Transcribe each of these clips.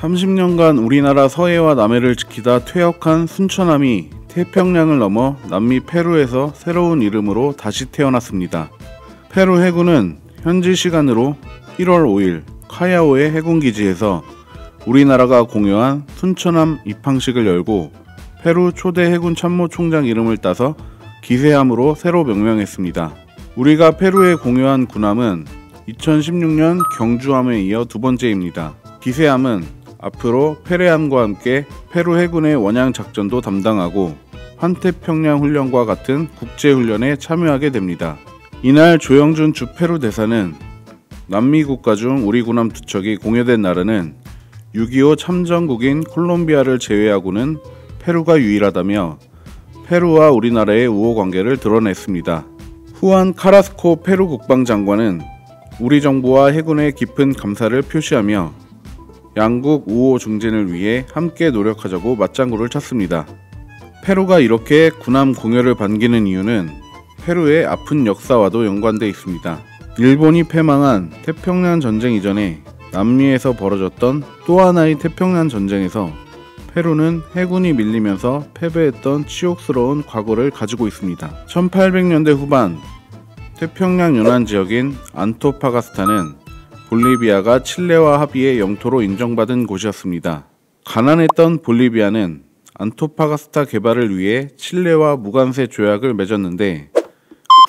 30년간 우리나라 서해와 남해를 지키다 퇴역한 순천함이 태평양을 넘어 남미 페루에서 새로운 이름으로 다시 태어났습니다. 페루 해군은 현지 시간으로 1월 5일 카야오의 해군기지에서 우리나라가 공여한 순천함 입항식을 열고 페루 초대 해군 참모총장 이름을 따서 기세함으로 새로 명명했습니다. 우리가 페루에 공여한 군함은 2016년 경주함에 이어 두 번째입니다. 기세함은 앞으로 페레함과 함께 페루 해군의 원양 작전도 담당하고 환태평양 훈련과 같은 국제훈련에 참여하게 됩니다. 이날 조영준 주 페루 대사는 남미 국가 중 우리 군함 두 척이 공여된 날에는 6.25 참전국인 콜롬비아를 제외하고는 페루가 유일하다며 페루와 우리나라의 우호관계를 드러냈습니다. 후안 카라스코 페루 국방장관은 우리 정부와 해군의 깊은 감사를 표시하며 양국 우호 증진을 위해 함께 노력하자고 맞장구를 쳤습니다. 페루가 이렇게 군함 공여를 반기는 이유는 페루의 아픈 역사와도 연관되어 있습니다. 일본이 패망한 태평양 전쟁 이전에 남미에서 벌어졌던 또 하나의 태평양 전쟁에서 페루는 해군이 밀리면서 패배했던 치욕스러운 과거를 가지고 있습니다. 1800년대 후반 태평양 연안 지역인 안토파가스타는 볼리비아가 칠레와 합의해 영토로 인정받은 곳이었습니다. 가난했던 볼리비아는 안토파가스타 개발을 위해 칠레와 무관세 조약을 맺었는데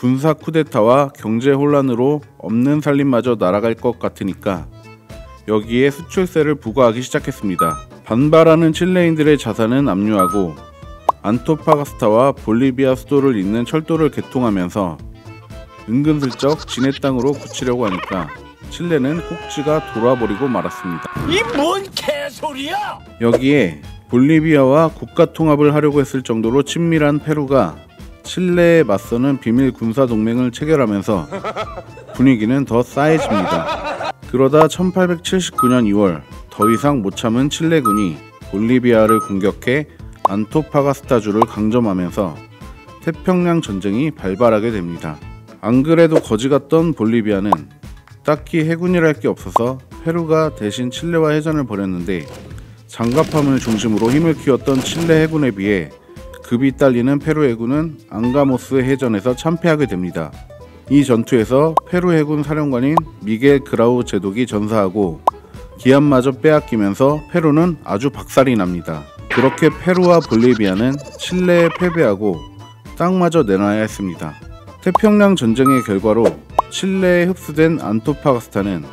군사 쿠데타와 경제 혼란으로 없는 살림마저 날아갈 것 같으니까 여기에 수출세를 부과하기 시작했습니다. 반발하는 칠레인들의 자산은 압류하고 안토파가스타와 볼리비아 수도를 잇는 철도를 개통하면서 은근슬쩍 지네 땅으로 굳히려고 하니까 칠레는 꼭지가 돌아버리고 말았습니다. 이 뭔 개소리야! 여기에 볼리비아와 국가통합을 하려고 했을 정도로 친밀한 페루가 칠레에 맞서는 비밀 군사동맹을 체결하면서 분위기는 더 싸해집니다. 그러다 1879년 2월 더 이상 못 참은 칠레군이 볼리비아를 공격해 안토파가스타주를 강점하면서 태평양 전쟁이 발발하게 됩니다. 안 그래도 거지 같던 볼리비아는 딱히 해군이랄 게 없어서 페루가 대신 칠레와 해전을 벌였는데 장갑함을 중심으로 힘을 키웠던 칠레 해군에 비해 급이 딸리는 페루 해군은 앙가모스 해전에서 참패하게 됩니다. 이 전투에서 페루 해군 사령관인 미겔 그라우 제독이 전사하고 기함마저 빼앗기면서 페루는 아주 박살이 납니다. 그렇게 페루와 볼리비아는 칠레에 패배하고 땅마저 내놔야 했습니다. 태평양 전쟁의 결과로 칠레에 흡수된 안토파가스타는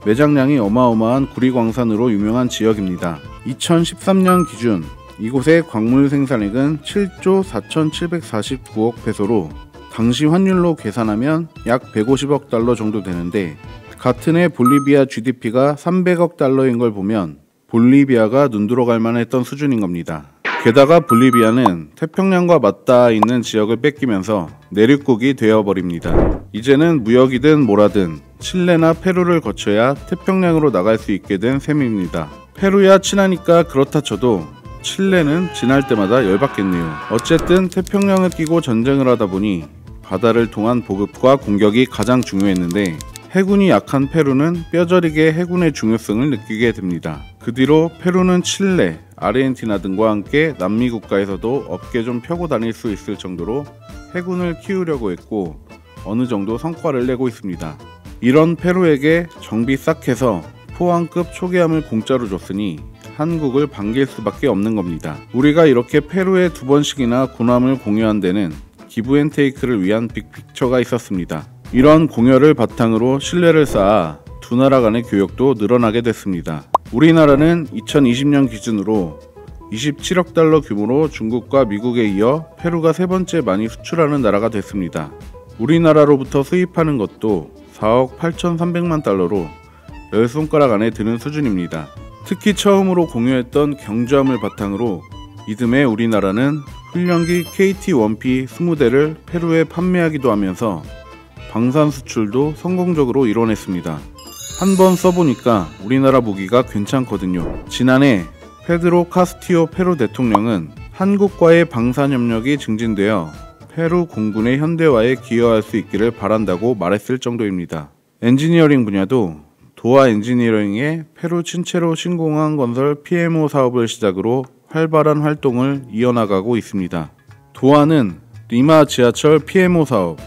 매장량이 어마어마한 구리광산으로 유명한 지역입니다. 2013년 기준 이곳의 광물 생산액은 7조 4,749억 페소로 당시 환율로 계산하면 약 150억 달러 정도 되는데 같은 해 볼리비아 GDP가 300억 달러인 걸 보면 볼리비아가 눈들어갈 만했던 수준인 겁니다. 게다가 볼리비아는 태평양과 맞닿아 있는 지역을 뺏기면서 내륙국이 되어버립니다. 이제는 무역이든 뭐라든 칠레나 페루를 거쳐야 태평양으로 나갈 수 있게 된 셈입니다. 페루야 친하니까 그렇다 쳐도 칠레는 지날 때마다 열받겠네요. 어쨌든 태평양을 끼고 전쟁을 하다 보니 바다를 통한 보급과 공격이 가장 중요했는데 해군이 약한 페루는 뼈저리게 해군의 중요성을 느끼게 됩니다. 그 뒤로 페루는 칠레, 아르헨티나 등과 함께 남미 국가에서도 어깨 좀 펴고 다닐 수 있을 정도로 해군을 키우려고 했고 어느 정도 성과를 내고 있습니다. 이런 페루에게 정비 싹 해서 포항급 초계함을 공짜로 줬으니 한국을 반길 수밖에 없는 겁니다. 우리가 이렇게 페루에 2번씩이나 군함을 공유한 데는 기브앤테이크를 위한 빅픽처가 있었습니다. 이런 공여를 바탕으로 신뢰를 쌓아 두 나라 간의 교역도 늘어나게 됐습니다. 우리나라는 2020년 기준으로 27억 달러 규모로 중국과 미국에 이어 페루가 세 번째 많이 수출하는 나라가 됐습니다. 우리나라로부터 수입하는 것도 4억 8,300만 달러로 10손가락 안에 드는 수준입니다. 특히 처음으로 공유했던 경주함을 바탕으로 이듬해 우리나라는 훈련기 KT-1P 20대를 페루에 판매하기도 하면서 방산 수출도 성공적으로 이뤄냈습니다. 한번 써보니까 우리나라 무기가 괜찮거든요. 지난해 페드로 카스티오 페루 대통령은 한국과의 방산협력이 증진되어 페루 공군의 현대화에 기여할 수 있기를 바란다고 말했을 정도입니다. 엔지니어링 분야도 도화 엔지니어링의 페루 친체로 신공항 건설 PMO 사업을 시작으로 활발한 활동을 이어나가고 있습니다. 도화는 리마 지하철 PMO 사업,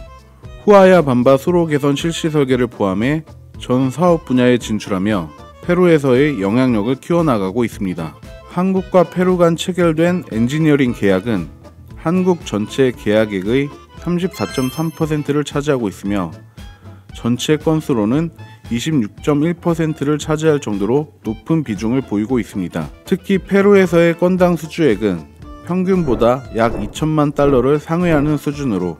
후아야 밤바 수로 개선 실시 설계를 포함해 전 사업 분야에 진출하며 페루에서의 영향력을 키워나가고 있습니다. 한국과 페루 간 체결된 엔지니어링 계약은 한국 전체 계약액의 34.3%를 차지하고 있으며 전체 건수로는 26.1%를 차지할 정도로 높은 비중을 보이고 있습니다. 특히 페루에서의 건당 수주액은 평균보다 약 2천만 달러를 상회하는 수준으로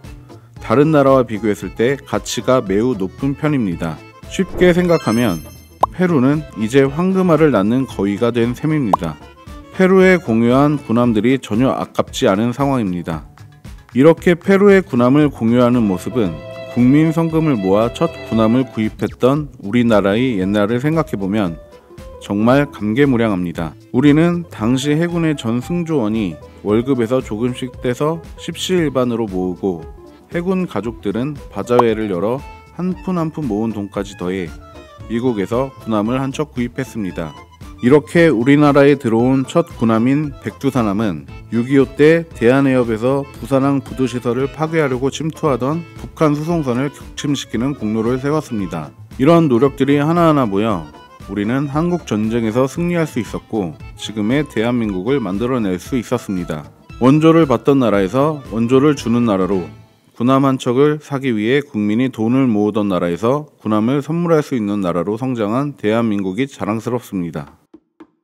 다른 나라와 비교했을 때 가치가 매우 높은 편입니다. 쉽게 생각하면 페루는 이제 황금알을 낳는 거위가 된 셈입니다. 페루에 공유한 군함들이 전혀 아깝지 않은 상황입니다. 이렇게 페루의 군함을 공유하는 모습은 국민 성금을 모아 첫 군함을 구입했던 우리나라의 옛날을 생각해보면 정말 감개무량합니다. 우리는 당시 해군의 전 승조원이 월급에서 조금씩 떼서 십시일반으로 모으고 해군 가족들은 바자회를 열어 한 푼 한 푼 모은 돈까지 더해 미국에서 군함을 한 척 구입했습니다. 이렇게 우리나라에 들어온 첫 군함인 백두산함은 6.25 때 대한해협에서 부산항 부두시설을 파괴하려고 침투하던 북한 수송선을 격침시키는 공로를 세웠습니다. 이런 노력들이 하나하나 모여 우리는 한국 전쟁에서 승리할 수 있었고 지금의 대한민국을 만들어낼 수 있었습니다. 원조를 받던 나라에서 원조를 주는 나라로, 군함 한 척을 사기 위해 국민이 돈을 모으던 나라에서 군함을 선물할 수 있는 나라로 성장한 대한민국이 자랑스럽습니다.